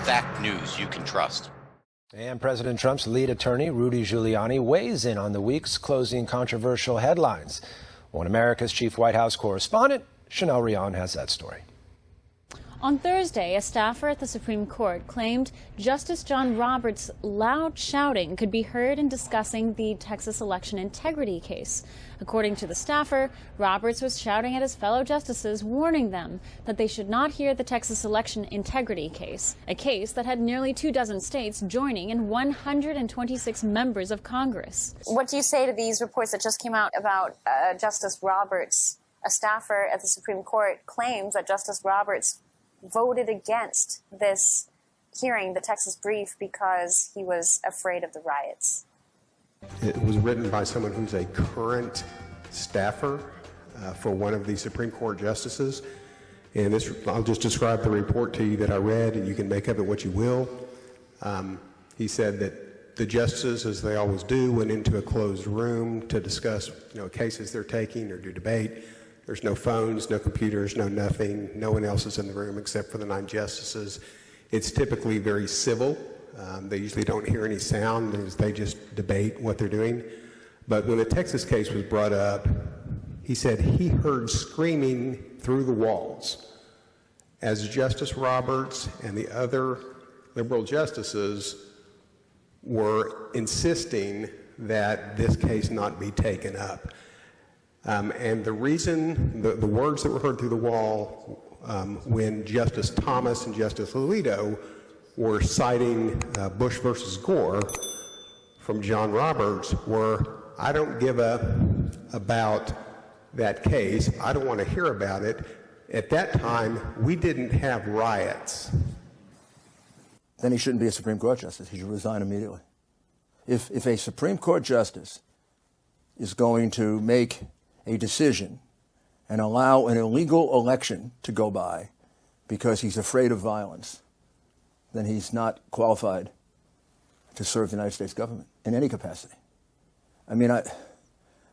fact news you can trust. And President Trump's lead attorney, Rudy Giuliani, weighs in on the week's closing controversial headlines. One America's chief White House correspondent, Chanel Rion, has that story. On Thursday, a staffer at the Supreme Court claimed Justice John Roberts' loud shouting could be heard in discussing the Texas election integrity case. According to the staffer, Roberts was shouting at his fellow justices, warning them that they should not hear the Texas election integrity case, a case that had nearly 24 states joining and 126 members of Congress. What do you say to these reports that just came out about Justice Roberts? A staffer at the Supreme Court claims that Justice Roberts voted against this hearing, the Texas brief, because he was afraid of the riots. It was written by someone who's a current staffer for one of the Supreme Court justices. And this, I'll just describe the report to you that I read, and you can make of it what you will. He said that the justices, as they always do, went into a closed room to discuss, cases they're taking or do debate. There's no phones, no computers, no nothing. No one else is in the room except for the 9 justices. It's typically very civil. They usually don't hear any sound. They just debate what they're doing. But when the Texas case was brought up, he said he heard screaming through the walls as Justice Roberts and the other liberal justices were insisting that this case not be taken up. And the reason, the words that were heard through the wall when Justice Thomas and Justice Alito were citing Bush versus Gore from John Roberts were, I don't give a about that case. I don't want to hear about it. At that time, we didn't have riots. Then he shouldn't be a Supreme Court justice. He should resign immediately. If a Supreme Court justice is going to make a decision and allow an illegal election to go by because he's afraid of violence, then he's not qualified to serve the United States government in any capacity. I mean, I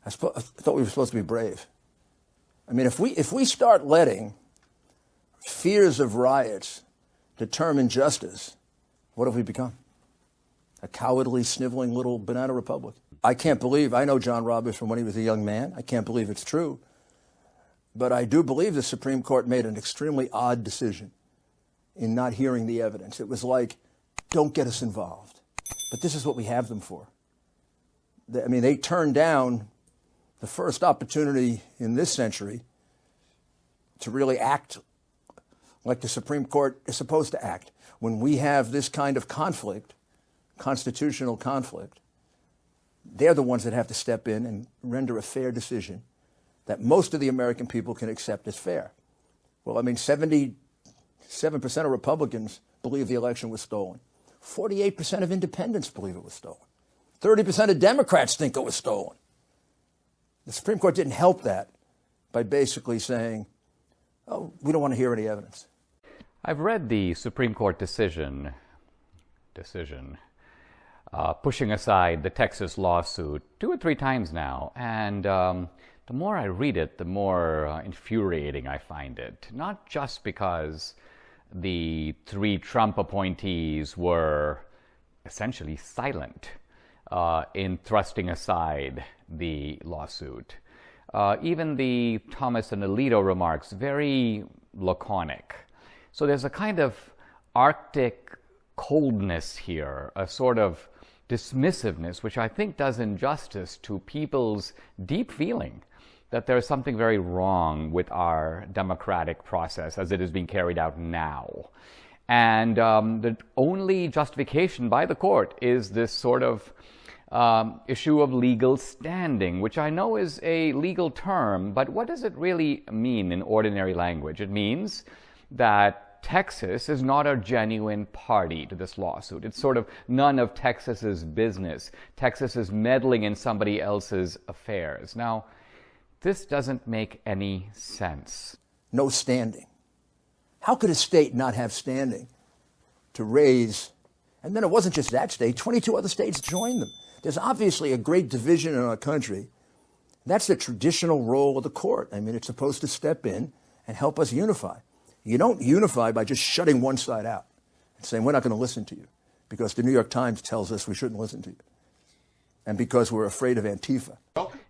thought we were supposed to be brave. I mean, if we start letting fears of riots determine justice, what have we become? A cowardly, sniveling little banana republic. I can't believe, I know John Roberts from when he was a young man. I can't believe it's true. But I do believe the Supreme Court made an extremely odd decision in not hearing the evidence. It was like, don't get us involved. But this is what we have them for. I mean, they turned down the first opportunity in this century to really act like the Supreme Court is supposed to act. When we have this kind of conflict, constitutional conflict, they're the ones that have to step in and render a fair decision that most of the American people can accept as fair. Well, I mean, 77% of Republicans believe the election was stolen. 48% of independents believe it was stolen. 30% of Democrats think it was stolen. The Supreme Court didn't help that by basically saying, oh, we don't want to hear any evidence. I've read the Supreme Court decision pushing aside the Texas lawsuit 2 or 3 times now, and the more I read it, the more infuriating I find it. Not just because the 3 Trump appointees were essentially silent in thrusting aside the lawsuit. Even the Thomas and Alito remarks, very laconic. So there's a kind of Arctic coldness here, a sort of dismissiveness, which I think does injustice to people's deep feeling that there is something very wrong with our democratic process as it is being carried out now. And the only justification by the court is this sort of issue of legal standing, which I know is a legal term, but what does it really mean in ordinary language? It means that Texas is not a genuine party to this lawsuit. It's sort of none of Texas's business. Texas is meddling in somebody else's affairs. Now, this doesn't make any sense. No standing. How could a state not have standing to raise? And then it wasn't just that state, 22 other states joined them. There's obviously a great division in our country. That's the traditional role of the court. I mean, it's supposed to step in and help us unify. You don't unify by just shutting one side out and saying, we're not going to listen to you because the New York Times tells us we shouldn't listen to you, and because we're afraid of Antifa.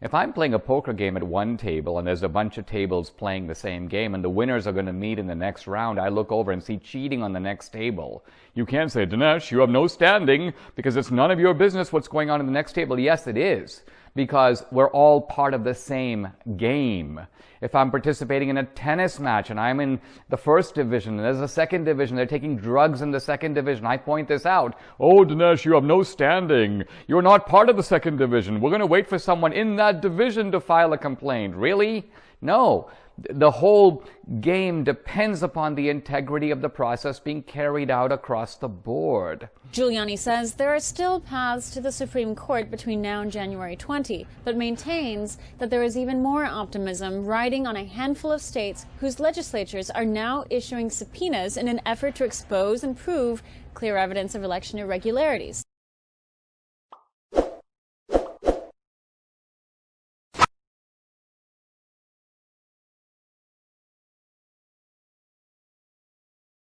If I'm playing a poker game at one table and there's a bunch of tables playing the same game and the winners are going to meet in the next round, I look over and see cheating on the next table. You can't say, Dinesh, you have no standing because it's none of your business what's going on in the next table. Yes, it is, because we're all part of the same game. If I'm participating in a tennis match and I'm in the first division and there's a second division, they're taking drugs in the second division, I point this out. Oh, Dinesh, you have no standing. You're not part of the second division. We're going to wait for someone in that division to file a complaint. Really? No. The whole game depends upon the integrity of the process being carried out across the board. Giuliani says there are still paths to the Supreme Court between now and January 20, but maintains that there is even more optimism riding on a handful of states whose legislatures are now issuing subpoenas in an effort to expose and prove clear evidence of election irregularities.